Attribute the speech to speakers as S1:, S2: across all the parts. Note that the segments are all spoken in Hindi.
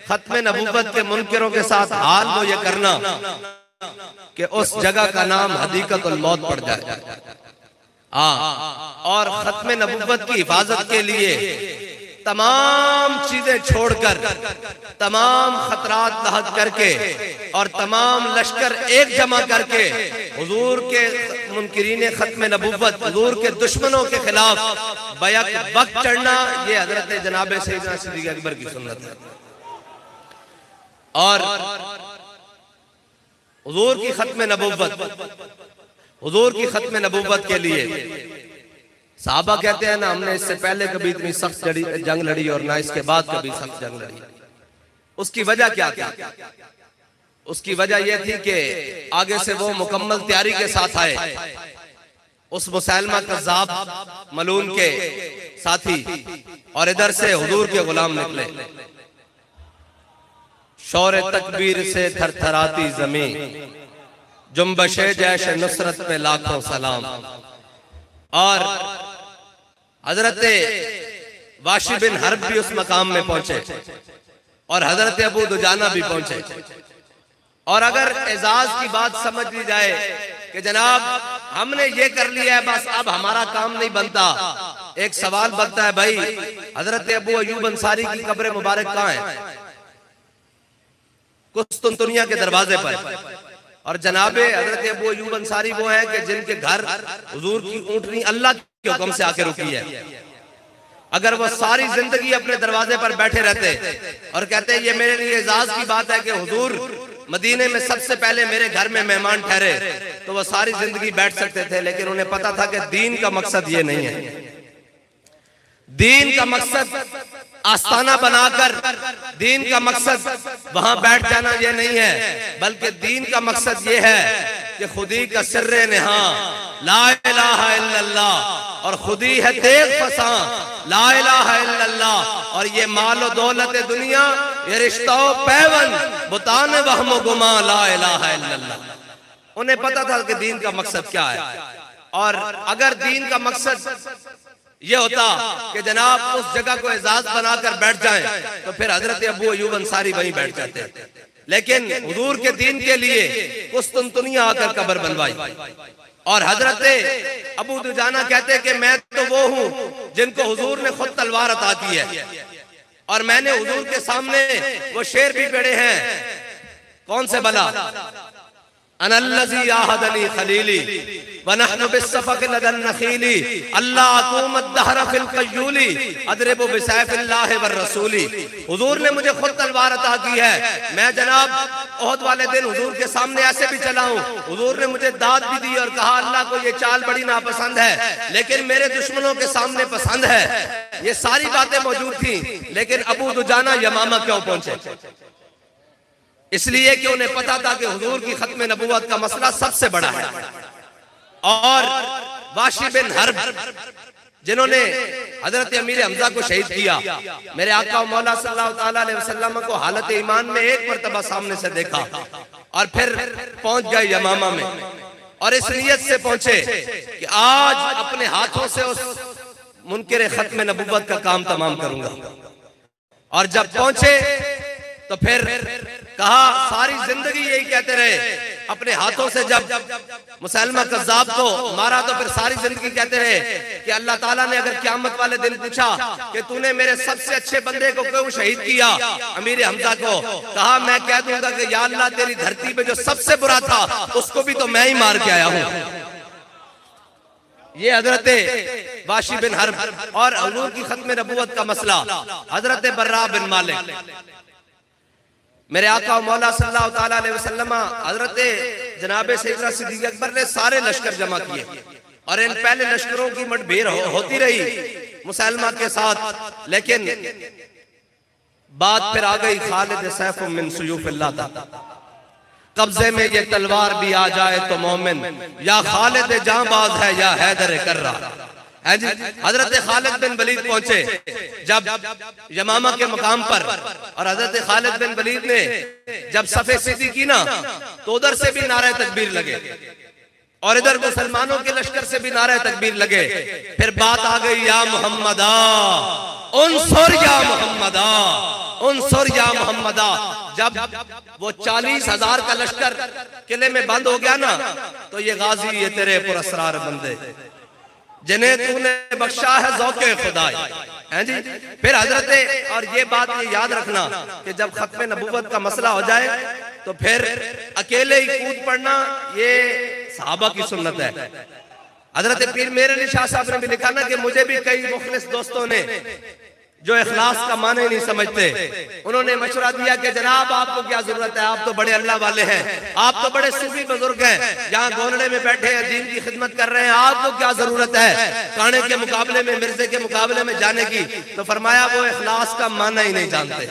S1: खत्म नबूवत के मुनकिरों के साथ हाल वो ये करना कि उस जगह का नाम हदीकतुल मौत पड़ जाए। और खत्म नबूवत की हिफाजत के लिए तमाम चीजें छोड़कर, तमाम खतरात लाहक करके और तमाम लश्कर एक जमा करके हुजूर के मुनकिरीन खत्म नबूवत, हुजूर के दुश्मनों के खिलाफ बैक वक्त चढ़ना, ये हजरत जनाब सैयदना सिद्दीक़ अकबर की सुन्नत है। और हुजूर की खत्म नबूवत, हुजूर की खत्म नबूवत के लिए साहबा कहते हैं ना, हमने इससे पहले कभी इतनी सख्त जंग लड़ी और ना इसके बाद कभी सख्त जंग लड़ी। उसकी वजह क्या थी? उसकी वजह यह थी कि आगे से वो मुकम्मल तैयारी के साथ आए, उस मुसैलमा कज़्ज़ाब मलून के साथी, और इधर से हुजूर के गुलाम निकले। शौर तकबीर से थरथराती जमीन, जुम्बशे जैश नुसरत पे लाखों सलाम। और हजरत वाशी बिन हर्ब भी उस मकाम में पहुंचे और हजरत अबू दुजाना भी पहुंचे। और अगर एजाज की बात समझ ली जाए कि जनाब हमने ये कर लिया है, बस अब हमारा काम नहीं बनता, एक सवाल बनता है, भाई हजरत अबू अयूब अंसारी की कब्र मुबारक कहाँ है? कुस्तुनतुनिया के दरवाजे पर। और जनाबे हजरत अबू अयूब अंसारी वो है कि जिनके घर हुजूर की ऊँटनी अल्लाह के हुक्म से आके रुकी है। अगर वो सारी जिंदगी अपने दरवाजे पर बैठे रहते और कहते ये मेरे लिए एजाज की बात है कि हुजूर मदीने में सबसे पहले मेरे घर में मेहमान ठहरे, तो वो सारी जिंदगी बैठ सकते थे। लेकिन उन्हें पता था कि दीन का मकसद ये नहीं है। दीन का मकसद आस्थाना बनाकर, दीन का मकसद वहां बैठ जाना ये नहीं है, बल्कि दीन का मकसद ये है कि खुदी का सिर्रे नेहा ला इलाहा इल्लल्लाह, और खुदी है तेज फसा ला इलाहा इल्लल्लाह। और ये मालो दौलत दुनिया, ये रिश्ता पैवन बुतान वहम गुमा ला इलाहा इल्लल्लाह। उन्हें पता था कि दीन का मकसद क्या है। और अगर दीन का मकसद ये होता कि जनाब उस जगह को एजाज बनाकर बैठ जाएं, तो फिर हजरत अबू अयूब अंसारी वहीं बैठ जाते। लेकिन हुजूर के दीन के लिए कुस्तुनतुनिया आकर कब्र बनवाई। और हजरत अबू दुजाना कहते कि मैं तो वो हूं जिनको हुजूर ने खुद तलवार अता की है, और मैंने हुजूर के सामने वो शेर भी पढ़े हैं। कौन से भला? अनल्लज़ी आहदनी खलीली व नहनु बिस्सफ़क़ लदन नखीली, अल्लाह अक़ूमत दहर फिल क़य्यूली अदरिबु बिसैफ़िल्लाहि वर रसूली। हुजूर ने मुझे खुद तलवार अता की है। मैं जनाब ओहद वाले दिन हुजूर के सामने ऐसे भी चला हूँ, हुजूर ने मुझे दाद भी दी और कहा अल्लाह को ये चाल बड़ी नापसंद है, लेकिन मेरे दुश्मनों के सामने पसंद है। ये सारी बातें मौजूद थी, लेकिन अबू दुजाना यमामा क्यों पहुंचे? इसलिए कि उन्हें पता था कि हुजूर की खत्म नबूवत का मसला सबसे बड़ा है। और वाशी बिन हर्ब जिन्होंने हजरत अमीर हमजा को शहीद किया, मेरे आका मौला सल्लल्लाहु अलैहि वसल्लम को हालत ईमान में एक मर्तबा सामने से देखा और फिर पहुंच गए यमामा में, और इस नियत से पहुंचे कि आज अपने हाथों से उस मुनकिर खत्म नबूवत का काम तमाम करूंगा। और जब पहुंचे तो फिर कहा, सारी जिंदगी यही कहते रहे अपने हाथों से। जब मुसैलमा कज़्ज़ाब को मारा तो फिर सारी जिंदगी कहते रहे कि अल्लाह ताला ने अगर क़यामत वाले दिन पूछा कि तूने मेरे सबसे अच्छे बंदे को क्यों शहीद किया, अमीर हमजा को, कहा मैं कह दूंगा कि या अल्लाह तेरी धरती पे जो सबसे बुरा था उसको भी तो मैं ही मार के आया हूं। ये हजरत वाशी बिन हर्ब और हुजूर की खत्म नबूवत का मसला। हजरत बर्रा बिन मालिक, मेरे आका मौला सल्लल्लाहु अलैहि वसल्लम, हजरत जनाब सैयदना सिद्दीक़ अकबर ने सारे लश्कर जमा किए, और इन पहले लश्करों की मुठभेड़ होती रही मुसैलमा के साथ। लेकिन बात फिर आ गई खालिद सैफ मिन सुयूफिल्लाह तक, कब्जे में ये तलवार भी आ जाए तो मोमिन, या खालिद जांबाज है या हैदर कर्रा। हजरत खालिद बिन वलीद पहुंचे जब यमामा के मकाम पर, और हजरत खालिद बिन वलीद ने जब सफे सीधी की ना, तो उधर से भी नारे तकबीर लगे। और इधर मुसलमानों के लश्कर से भी नारे तकबीर लगे। फिर बात आ गई या मोहम्मदा उनसुर या मोहम्मदा उनसुर या मोहम्मदा। जब वो 40,000 का लश्कर किले में बंद हो गया ना, तो ये गाजी ये तेरे पुरस्रार बंदे जिन्हें तूने बख्शा है ज़ौक़े खुदाई हैं जी। फिर हजरत, और ये बात ये याद रखना कि जब खत्म नबूवत का मसला हो जाए तो फिर अकेले ही कूद पड़ना ये सहाबा की सुन्नत है। हजरत पीर मेरे अली शाह साहब ने भी लिखा ना कि मुझे भी कई मुखलिस दोस्तों ने जो इखलास का माने नहीं समझते, उन्होंने मशवरा दिया कि जनाब आपको क्या जरूरत है, आप तो बड़े अल्लाह वाले हैं, आप तो बड़े सूफी बुजुर्ग हैं, यहाँ गोलड़े में बैठे हैं, दीन की खिदमत कर रहे हैं, आपको क्या जरूरत है काने के मुकाबले में, मिर्जे के मुकाबले में जाने की। तो फरमाया वो इखलास का माना ही नहीं जानते,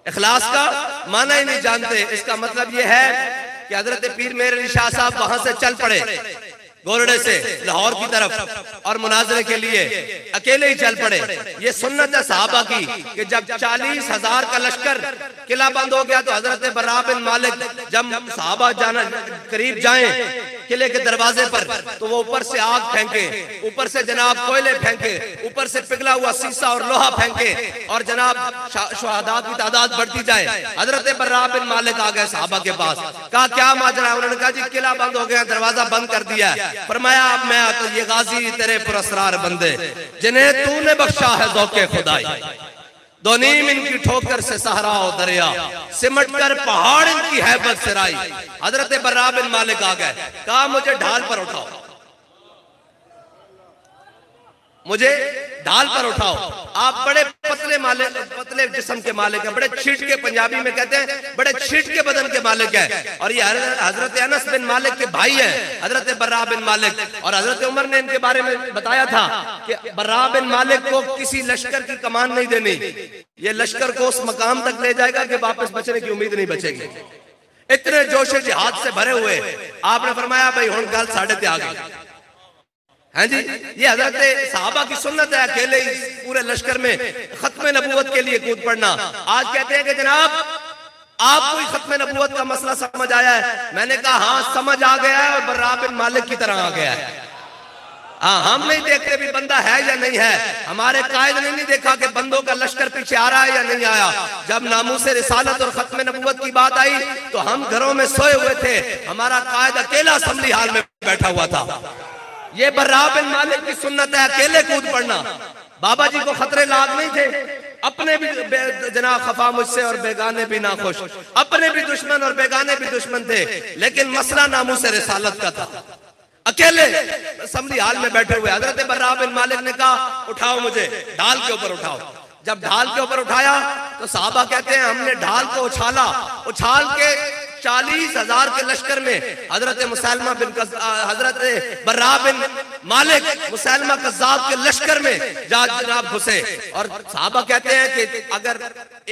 S1: इखलास का माना ही नहीं जानते। इसका मतलब ये है कि हजरत पीर मेरे अली शाह साहब वहां से चल पड़े गोरडे से लाहौर की तरफ और मुनाजरे के लिए अकेले ही चल पड़े। ये सुन्नत है सहाबा की कि जब 40,000 का लश्कर किला बंद हो गया तो हजरत बर्रा बिन मालिक जब सहाबा जाना करीब जाएं किले के दरवाजे पर, तो वो ऊपर से आग फेंके, ऊपर से जनाब कोयले फेंके, ऊपर से पिघला हुआ शीशा और लोहा फेंके, और जनाब शुहदा की तादाद बढ़ती जाए। हजरत बर्रा बिन मालिक आ गए सहाबा के पास, कहा क्या माजरा है? उन्होंने कहा जी किला बंद हो गया, दरवाजा बंद कर दिया। फरमाया अब मैं तो ये गाजी तेरे पुरस्रार बंदे जिन्हें तूने बख्शा है ज़ौक़े खुदाई, दो नीम इनकी ठोकर से सहरा और दरिया, सिमट कर पहाड़ इनकी हैबत से राई। हजरत बर्रा बिन मालिक आ गए, कहा मुझे ढाल पर उठाओ, मुझे ढाल पर उठाओ। आप बड़े पतले मालिक, पतले जिस्म के मालिक हैं, बड़े छीट के, पंजाबी में कहते हैं बड़े छीट के बदन के मालिक हैं। और ये हजरत अनस बिन मालिक के भाई हैं, हजरत बर्रा बिन मालिक। और हजरत उमर ने इनके बारे में बताया था कि बर्रा बिन मालिक को किसी लश्कर की कमान नहीं देनी, ये लश्कर को उस मकाम तक ले जाएगा कि वापस बचने की उम्मीद नहीं बचेगी। इतने जोश जिहाद से भरे हुए आपने फरमाया भाई हुण गल साढ़े ते आ गई हैं जी। ये हजरत सहाबा की सुन्नत है, अकेले ही पूरे लश्कर में खत्म नबूवत के लिए कूद पड़ना। आज कहते हैं कि जनाब आपको ही खत्म नबूवत का मसला समझ आया है। मैंने कहा हाँ समझ आ गया है, और बर्रा बिन मालिक की तरह आ गया है। हाँ, हम नहीं देखते भी बंदा है या नहीं है, हमारे कायद ने नहीं देखा कि बंदों का लश्कर पीछे आ रहा है या नहीं आया। जब नामूस रिसालत और खत्म नबूवत की बात आई तो हम घरों में सोए हुए थे, हमारा कायद अकेला असम्बली हाल में बैठा हुआ था। ये बर्रा बिन मालिक की सुन्नत है, अकेले कूद पड़ना। बाबा जी को खतरे लाग नहीं थे, अपने भी जना खफा मुझसे और बेगाने भी नाखुश, अपने भी दुश्मन और बेगाने भी दुश्मन थे, लेकिन मसला नामूस रिसालत का था। अकेले असम्बली हाल में बैठे हुए हजरत बर्रा बिन मालिक ने कहा उठाओ मुझे, ढाल के ऊपर उठाओ। जब ढाल के ऊपर उठाया तो साहबा कहते हैं हमने ढाल को उछाला, उछाल के 40,000 के लश्कर में हजरत हजरत बर्रा बिन मालिक मुसैलमा कज़्ज़ाब के लश्कर में जनाब घुसे। और साहबा कहते हैं कि अगर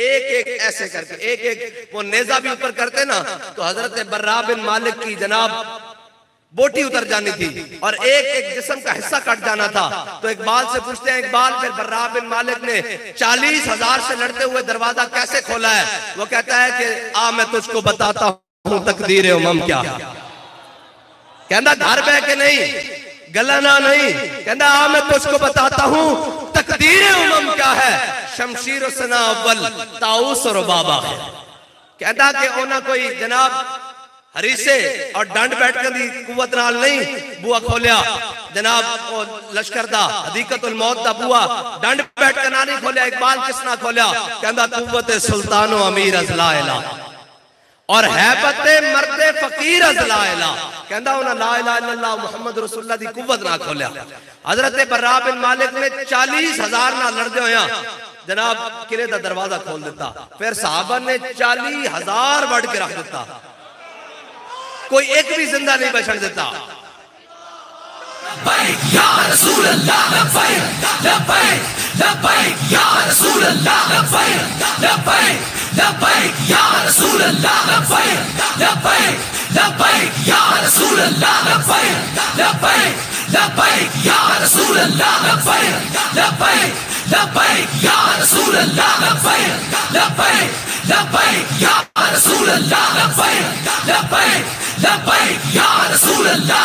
S1: एक एक ऐसे करके एक एक वो नेजा भी ऊपर करते ना तो हजरत बर्रा बिन मालिक की जनाब बोटी उतर जानी थी और एक एक जिस्म का हिस्सा कट जाना था। तो इकबाल से पूछते हैं, इकबाल फिर बर्रा बिन मालिक ने 40,000 से लड़ते हुए दरवाजा कैसे खोला है? वो कहता है कि आ मैं तुझको बताता हूँ तकदीर उमम क्या। कहता घर बह के नहीं, गलाना नहीं, कहता आ मैं तुझको बताता हूँ तकदीर उमम क्या है। शमशीर सना अव्वल ताऊस और बाबा है। कहता कि ओना कोई जनाब हरीसे और डंड बैठकर दी कुवत नाल नहीं बुआ खोलिया जनाब लश्कर दा हदीकतुल मौत दा बुआ डंड बैठकर ना नहीं खोलिया। इकबाल किसना खोलिया? कहता कुवत सुल्तानो अमीर अज़लाइला और हैबत मर्दे फकीर अज़लाइला। कहता उन्हें ला इलाहा इल्लल्लाह मुहम्मद रसूलुल्लाह दी कुवत ना खोलिया। हजरत बर्रा बिन मालिक ने 40,000 ना लड़दे होया जनाब किले दा दरवाजा खोल दिता। फिर सहाबा ने 40,000 बढ़ के रख दिता, कोई एक भी जिंदा नहीं बचन देता। या रसूल अल्लाह लब्बैक लब्बैक लब्बैक या रसूल अल्लाह लब्बैक लब्बैक लब्बैक या रसूल अल्लाह लब्बैक लब्बैक लब्बैक या रसूल अल्लाह लब्बैक लब्बैक लब्बैक या रसूल अल्लाह लब्बैक लब्बैक लब्बैक या रसूल अल्लाह लब्बैक लब्बैक लब्बैक या रसूल अल्लाह लब्बैक लब्बैक
S2: लब्बैक या रसूल अल्लाह,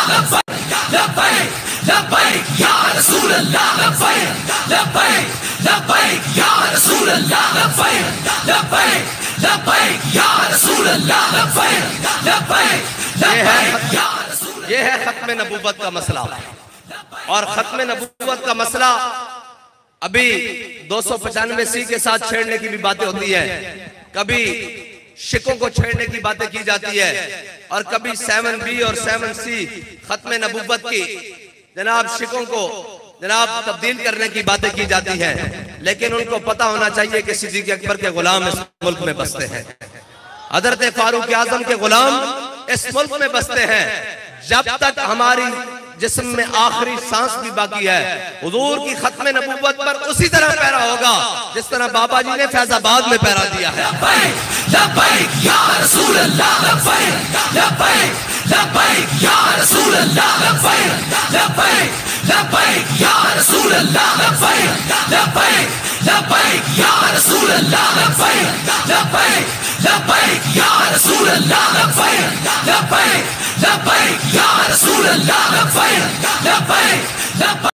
S2: लब्बैक लब्बैक या रसूल अल्लाह, लब्बैक लब्बैक लब्बैक या रसूल अल्लाह, लब्बैक लब्बैक लब्बैक या रसूल अल्लाह, लब्बैक लब्बैक लब्बैक या रसूल अल्लाह।
S1: ये है खत्म नबूवत का मसला। और खत्म नबूवत का मसला अभी 295C के साथ छेड़ने की भी बातें होती है, कभी शिकों को छेड़ने की बातें की जाती है, और कभी 7B और 7C खत्म नबूवत की जनाब शिकों को जनाब तब्दील करने की बातें की जाती है। लेकिन उनको पता होना चाहिए कि सिद्दीक़ अकबर के गुलाम इस मुल्क में बसते हैं, हज़रत फारूक आज़म के गुलाम इस मुल्क में बसते हैं। जब तक हमारी जिस्म में आखिरी सांस भी बाकी है, हुजूर की खत्म नबूवत पर उसी तरह पहरा होगा जिस तरह बाबा जी ने फैजाबाद में पहरा दिया है।
S2: लब्बैक लब्बैक या रसूल अल्लाह, लब्बैक लब्बैक लब्बैक या रसूल अल्लाह, लब्बैक लब्बैक लब्बैक या रसूल अल्लाह, लब्बैक लब्बैक लब्बैक या रसूल अल्लाह, लब्बैक लब्बैक लब्बैक या रसूल अल्लाह, लब्बैक लब्बैक लब्बैक या रसूल अल्लाह, लब्बैक लब्बैक लब्बैक